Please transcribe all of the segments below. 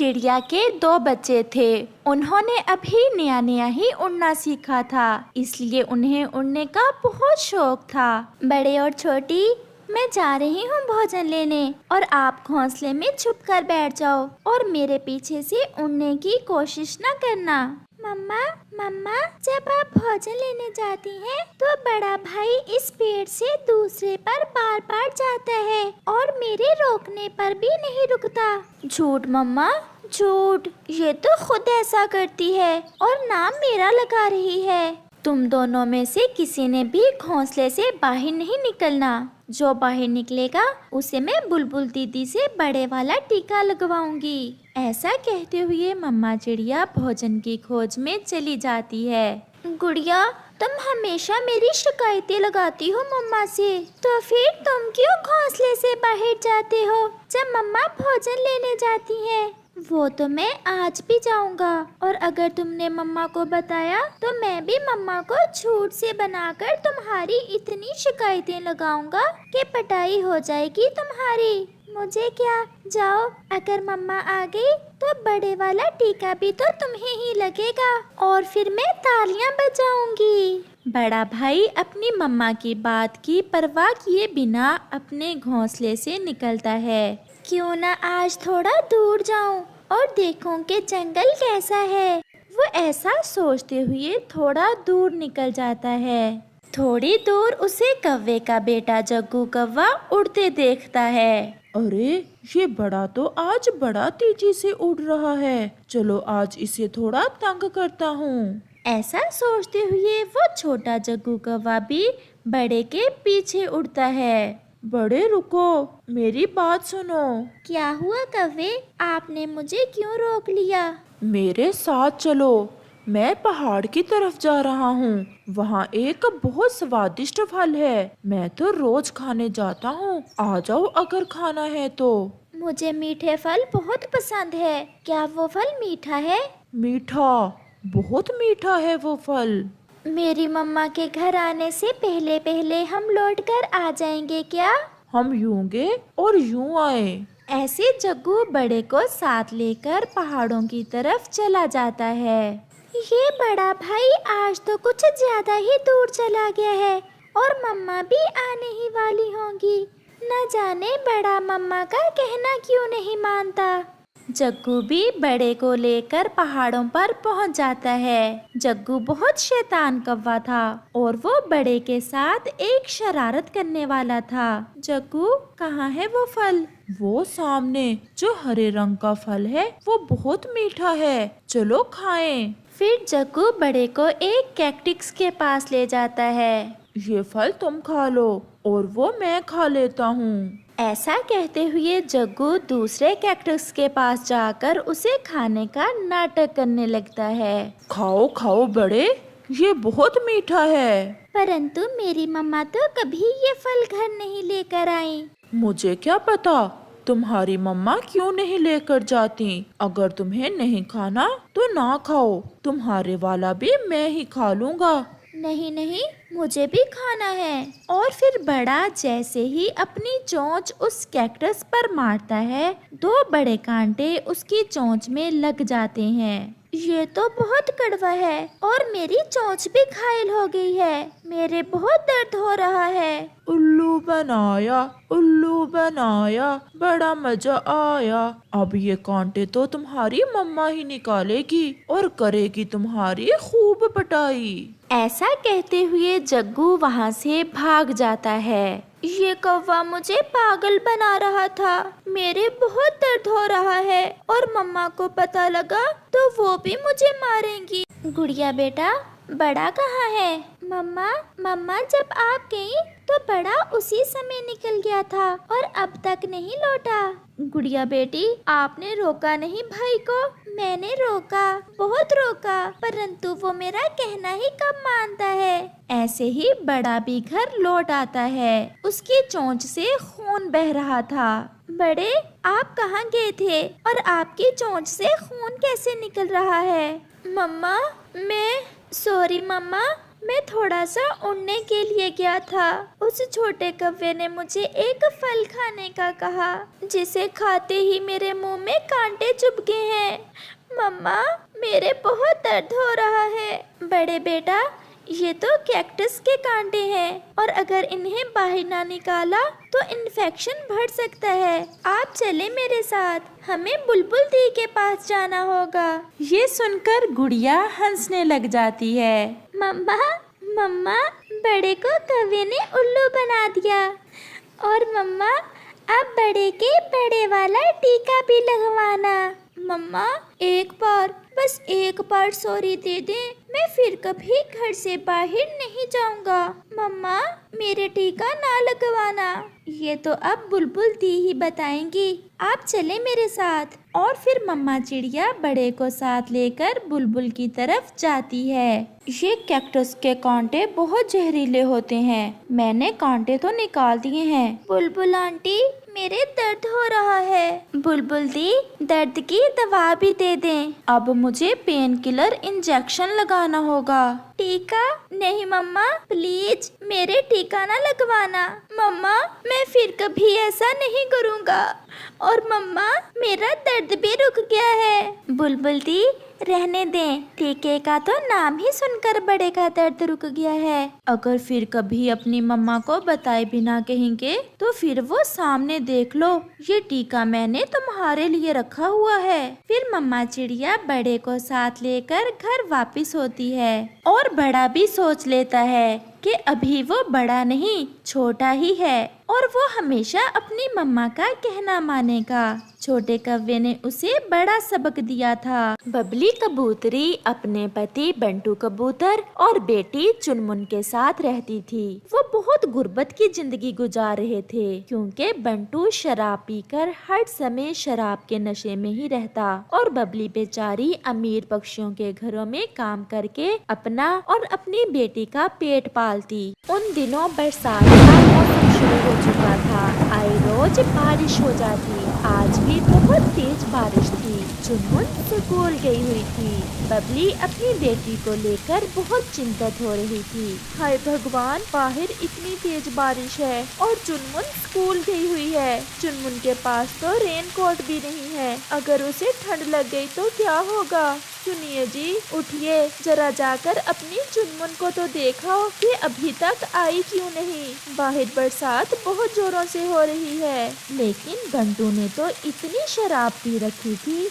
चिड़िया के दो बच्चे थे। उन्होंने अभी नया नया ही उड़ना सीखा था, इसलिए उन्हें उड़ने का बहुत शौक था। बड़े और छोटी, मैं जा रही हूँ भोजन लेने और आप घोंसले में छुप कर बैठ जाओ और मेरे पीछे से उड़ने की कोशिश न करना। मम्मा मम्मा, जब आप भोजन लेने जाती हैं तो बड़ा भाई इस पेड़ से दूसरे पर बार बार जाता है और मेरे रोकने पर भी नहीं रुकता। झूठ मम्मा, झूठ। ये तो खुद ऐसा करती है और नाम मेरा लगा रही है। तुम दोनों में से किसी ने भी घोंसले से बाहर नहीं निकलना। जो बाहर निकलेगा उसे मैं बुलबुल दीदी से बड़े वाला टीका लगवाऊंगी। ऐसा कहते हुए मम्मा चिड़िया भोजन की खोज में चली जाती है। गुड़िया, तुम हमेशा मेरी शिकायतें लगाती हो मम्मा से, तो फिर तुम क्यों घोंसले से बाहर जाते हो जब मम्मा भोजन लेने जाती है? वो तो मैं आज भी जाऊंगा, और अगर तुमने मम्मा को बताया तो मैं भी मम्मा को झूठ से बनाकर तुम्हारी इतनी शिकायतें लगाऊंगा कि पिटाई हो जाएगी तुम्हारी। मुझे क्या, जाओ। अगर मम्मा आ गई तो बड़े वाला टीका भी तो तुम्हें ही लगेगा और फिर मैं तालियां बजाऊंगी। बड़ा भाई अपनी मम्मा की बात की परवाह किए बिना अपने घोंसले से निकलता है। क्यों ना आज थोड़ा दूर जाऊं और देखूं कि जंगल कैसा है। वो ऐसा सोचते हुए थोड़ा दूर निकल जाता है। थोड़ी दूर उसे कव्वे का बेटा जग्गू कौवा उड़ते देखता है। अरे, ये बड़ा तो आज बड़ा तेजी से उड़ रहा है। चलो आज इसे थोड़ा तंग करता हूँ। ऐसा सोचते हुए वो छोटा जग्गू कौवा भी बड़े के पीछे उड़ता है। बड़े रुको, मेरी बात सुनो। क्या हुआ कव्वे, आपने मुझे क्यों रोक लिया? मेरे साथ चलो, मैं पहाड़ की तरफ जा रहा हूँ। वहाँ एक बहुत स्वादिष्ट फल है, मैं तो रोज खाने जाता हूँ। आ जाओ अगर खाना है तो। मुझे मीठे फल बहुत पसंद है। क्या वो फल मीठा है? मीठा, बहुत मीठा है वो फल। मेरी मम्मा के घर आने से पहले पहले हम लौट कर आ जाएंगे क्या? हम यूं गए और यूं आए। ऐसे जग्गू बड़े को साथ लेकर पहाड़ों की तरफ चला जाता है। ये बड़ा भाई आज तो कुछ ज्यादा ही दूर चला गया है और मम्मा भी आने ही वाली होंगी। न जाने बड़ा मम्मा का कहना क्यों नहीं मानता। जग्गू भी बड़े को लेकर पहाड़ों पर पहुंच जाता है। जग्गू बहुत शैतान कौवा था और वो बड़े के साथ एक शरारत करने वाला था। जग्गू, कहाँ है वो फल? वो सामने जो हरे रंग का फल है वो बहुत मीठा है, चलो खाएं। फिर जग्गू बड़े को एक कैक्टस के पास ले जाता है। ये फल तुम खा लो और वो मैं खा लेता हूँ। ऐसा कहते हुए जग्गू दूसरे कैक्टस के पास जाकर उसे खाने का नाटक करने लगता है। खाओ खाओ बड़े, ये बहुत मीठा है। परंतु मेरी मम्मा तो कभी ये फल घर नहीं लेकर आई। मुझे क्या पता तुम्हारी मम्मा क्यों नहीं लेकर जाती। अगर तुम्हें नहीं खाना तो ना खाओ, तुम्हारे वाला भी मैं ही खा लूँगा। नहीं नहीं, मुझे भी खाना है। और फिर बड़ा जैसे ही अपनी चोंच उस कैक्टस पर मारता है, दो बड़े कांटे उसकी चोंच में लग जाते हैं। ये तो बहुत कड़वा है और मेरी चोंच भी घायल हो गई है। मेरे बहुत दर्द हो रहा है। उल्लू बनाया, उल्लू बनाया, बड़ा मजा आया। अब ये कांटे तो तुम्हारी मम्मा ही निकालेगी और करेगी तुम्हारी खूब पिटाई। ऐसा कहते हुए जग्गू वहाँ से भाग जाता है। ये कौवा मुझे पागल बना रहा था। मेरे बहुत दर्द हो रहा है और मम्मा को पता लगा तो वो भी मुझे मारेंगी। गुड़िया बेटा, बड़ा कहाँ है? मम्मा मम्मा, जब आप गई तो बड़ा उसी समय निकल गया था और अब तक नहीं लौटा। गुड़िया बेटी, आपने रोका नहीं भाई को? मैंने रोका, बहुत रोका, परंतु वो मेरा कहना ही कब मानता है। ऐसे ही बड़ा भी घर लौट आता है। उसकी चोंच से खून बह रहा था। बड़े, आप कहाँ गए थे और आपकी चोंच से खून कैसे निकल रहा है? मम्मा, सॉरी मम्मा, मैं थोड़ा सा उड़ने के लिए गया था। उस छोटे कौवे ने मुझे एक फल खाने का कहा, जिसे खाते ही मेरे मुंह में कांटे चुभ गए हैं। मम्मा, मेरे बहुत दर्द हो रहा है। बड़े बेटा, ये तो कैक्टस के कांटे हैं और अगर इन्हें बाहर ना निकाला तो इन्फेक्शन बढ़ सकता है। आप चले मेरे साथ, हमें बुलबुल दी के पास जाना होगा। ये सुनकर गुड़िया हंसने लग जाती है। मम्मा, मम्मा, बड़े को कौवे ने उल्लू बना दिया। और मम्मा, अब बड़े के बड़े वाला टीका भी लगवाना। मम्मा, एक बार, बस एक बार सॉरी दे दे, मैं फिर कभी घर से बाहर नहीं जाऊंगा। मम्मा, मेरे टीका ना लगवाना। ये तो अब बुलबुल दी ही बताएंगी। आप चले मेरे साथ। और फिर मम्मा चिड़िया बड़े को साथ लेकर बुलबुल की तरफ जाती है। ये कैक्टस के कांटे बहुत जहरीले होते हैं, मैंने कांटे तो निकाल दिए हैं। बुलबुल आंटी, मेरे दर्द हो रहा है। बुलबुल दी, दर्द की दवा भी दे दें। अब मुझे पेन किलर इंजेक्शन लगाना होगा। टीका? नहीं मम्मा, प्लीज मेरे टीका ना लगवाना। मम्मा, मैं फिर कभी ऐसा नहीं करूँगा। और मम्मा, मेरा दर्द भी रुक गया है। बुलबुल दी, रहने दें, टीके का तो नाम ही सुनकर बड़े का दर्द रुक गया है। अगर फिर कभी अपनी मम्मा को बताए बिना कहेंगे तो फिर वो सामने देख लो, ये टीका मैंने तुम्हारे लिए रखा हुआ है। फिर मम्मा चिड़िया बड़े को साथ लेकर घर वापस होती है और बड़ा भी सोच लेता है कि अभी वो बड़ा नहीं, छोटा ही है और वो हमेशा अपनी मम्मा का कहना मानेगा। छोटे कौवे ने उसे बड़ा सबक दिया था। बबली कबूतरी अपने पति बंटू कबूतर और बेटी चुनमुन के साथ रहती थी। वो बहुत गुर्बत की जिंदगी गुजार रहे थे, क्योंकि बंटू शराब पीकर हर समय शराब के नशे में ही रहता और बबली बेचारी अमीर पक्षियों के घरों में काम करके अपना और अपनी बेटी का पेट पालती। उन दिनों बरसात का मौसम शुरू हो चुका था। आए रोज बारिश हो जाती। आज भी बहुत तेज बारिश थी। चुनमुन स्कूल गई हुई थी। बबली अपनी बेटी को लेकर बहुत चिंतित हो रही थी। हाय भगवान, बाहर इतनी तेज बारिश है और चुनमुन स्कूल गई हुई है। चुनमुन के पास तो रेन कोट भी नहीं है। अगर उसे ठंड लग गई तो क्या होगा? सुनिए जी, उठिए, जरा जाकर अपनी चुनमुन को तो देखो कि अभी तक आई क्यों नहीं। बाहर बरसात बहुत जोरों से हो रही है। लेकिन बंटू ने तो इतनी शराब पी रखी थी,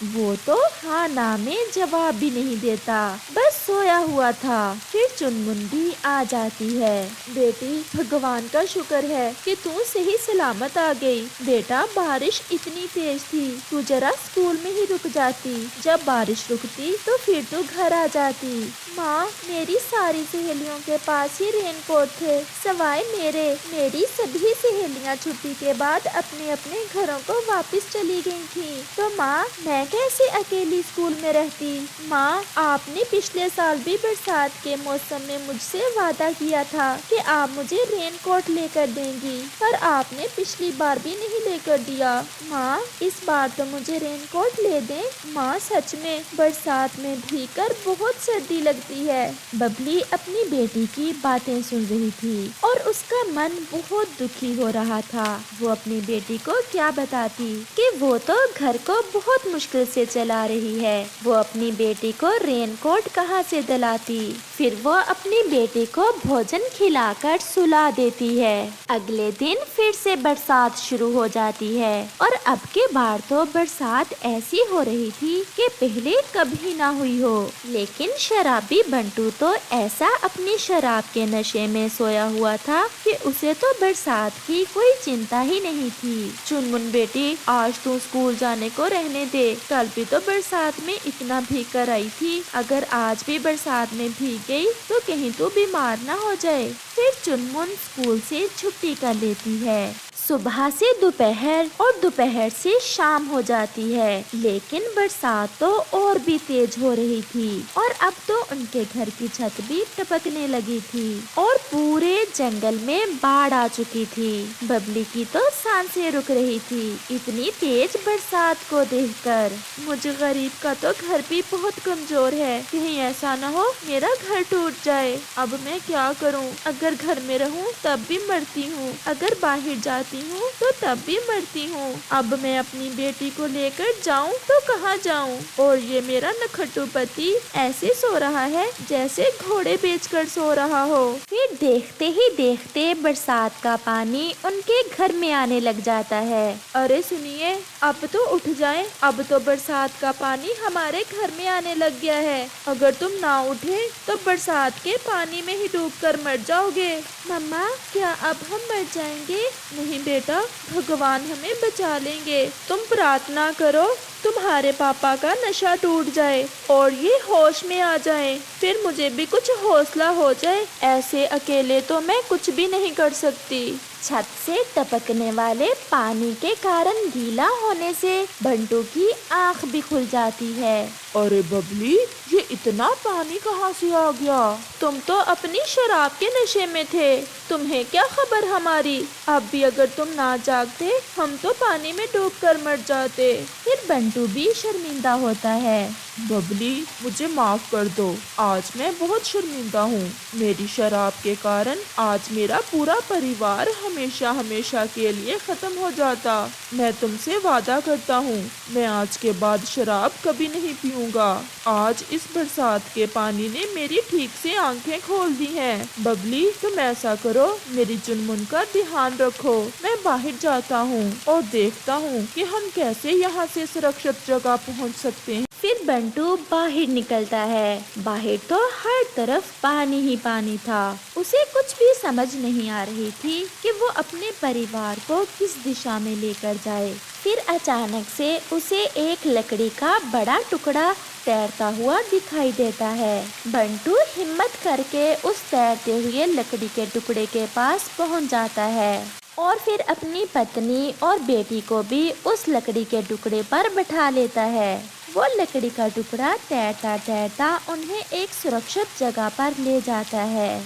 वो तो हाँ ना में जवाब भी नहीं देता, बस सोया हुआ था। फिर चुनमुन भी आ जाती है। बेटी, भगवान का शुक्र है कि तू सही सलामत आ गई। बेटा, बारिश इतनी तेज थी, तू जरा स्कूल में ही रुक जाती। जब बारिश रुकती तो फिर तू घर आ जाती। माँ, मेरी सारी सहेलियों के पास ही रेनकोट थे, सिवाय मेरे। मेरी सभी सहेलियाँ छुट्टी के बाद अपने अपने घरों को वापस चली गई थी, तो माँ, मैं कैसे अकेली स्कूल में रहती। माँ, आपने पिछले साल भी बरसात के मौसम में मुझसे वादा किया था कि आप मुझे रेनकोट लेकर देंगी, पर आपने पिछली बार भी नहीं लेकर दिया। माँ, इस बार तो मुझे रेनकोट ले दें। माँ, सच में बरसात में भीगकर बहुत सर्दी लगती है। बबली अपनी बेटी की बातें सुन रही थी और उसका मन बहुत दुखी हो रहा था। वो अपनी बेटी को क्या बताती कि वो तो घर को बहुत मुश्किल से चला रही है। वो अपनी बेटी को रेनकोट कहाँ से दिलाती। फिर वो अपनी बेटी को भोजन खिलाकर सुला देती है। अगले दिन फिर से बरसात शुरू हो जाती है और अब के बार तो बरसात ऐसी हो रही थी कि पहले कभी ना हुई हो। लेकिन शराबी बंटू तो ऐसा अपनी शराब के नशे में सोया हुआ था कि उसे तो बरसात की कोई चिंता ही नहीं थी। चुनमुन बेटी, आज तू स्कूल जाने को रहने दे। कल भी तो बरसात में इतना भीग कर आई थी, अगर आज भी बरसात में भीग गई तो कहीं तो बीमार ना हो जाए। फिर चुनमुन स्कूल से छुट्टी कर लेती है। सुबह से दोपहर और दोपहर से शाम हो जाती है, लेकिन बरसात तो और भी तेज हो रही थी और अब तो उनके घर की छत भी टपकने लगी थी और पूरे जंगल में बाढ़ आ चुकी थी। बबली की तो सांसें रुक रही थी इतनी तेज बरसात को देखकर। मुझे गरीब का तो घर भी बहुत कमजोर है, कहीं ऐसा न हो मेरा घर टूट जाए। अब मैं क्या करूं? अगर घर में रहूं तब भी मरती हूं, अगर बाहर जाती हूं तो तब भी मरती हूं। अब मैं अपनी बेटी को लेकर जाऊं तो कहाँ जाऊं? और ये मेरा नखट्टू पति ऐसे सो रहा है जैसे घोड़े बेचकर सो रहा हो। फिर देखते ही देखते बरसात का पानी उनके घर में आने लग जाता है। अरे सुनिए, अब तो उठ जाएं, अब तो बरसात का पानी हमारे घर में आने लग गया है। अगर तुम ना उठे तो बरसात के पानी में ही डूबकर मर जाओगे। मम्मा, क्या अब हम मर जाएंगे? नहीं बेटा, भगवान हमें बचा लेंगे। तुम प्रार्थना करो तुम्हारे पापा का नशा टूट जाए और ये होश में आ जाए, फिर मुझे भी कुछ हौसला हो जाए। ऐसे अकेले तो मैं कुछ भी नहीं कर सकती। छत से टपकने वाले पानी के कारण गीला होने से बंटू की आँख भी खुल जाती है। अरे बबली, ये इतना पानी कहाँ से आ गया? तुम तो अपनी शराब के नशे में थे, तुम्हें क्या खबर हमारी? अब भी अगर तुम ना जागते हम तो पानी में डूबकर मर जाते। फिर बंटू भी शर्मिंदा होता है। बबली, मुझे माफ कर दो, आज मैं बहुत शर्मिंदा हूँ। मेरी शराब के कारण आज मेरा पूरा परिवार हमेशा हमेशा के लिए खत्म हो जाता। मैं तुमसे वादा करता हूँ, मैं आज के बाद शराब कभी नहीं पीऊंगा। आज इस बरसात के पानी ने मेरी ठीक से आंखें खोल दी हैं। बबली, तुम ऐसा करो, मेरी चुनमुन का ध्यान रखो। मैं बाहर जाता हूँ और देखता हूँ कि हम कैसे यहाँ से सुरक्षित जगह पहुँच सकते हैं। फिर बंटू बाहर निकलता है। बाहर तो हर तरफ पानी ही पानी था। उसे कुछ भी समझ नहीं आ रही थी कि वो अपने परिवार को किस दिशा में लेकर जाए। फिर अचानक से उसे एक लकड़ी का बड़ा टुकड़ा तैरता हुआ दिखाई देता है। बंटू हिम्मत करके उस तैरते हुए लकड़ी के टुकड़े के पास पहुंच जाता है और फिर अपनी पत्नी और बेटी को भी उस लकड़ी के टुकड़े पर बैठा लेता है। वो लकड़ी का टुकड़ा तैरता तैरता उन्हें एक सुरक्षित जगह पर ले जाता है।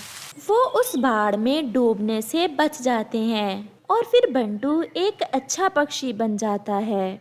वो उस बाढ़ में डूबने से बच जाते हैं और फिर बंटू एक अच्छा पक्षी बन जाता है।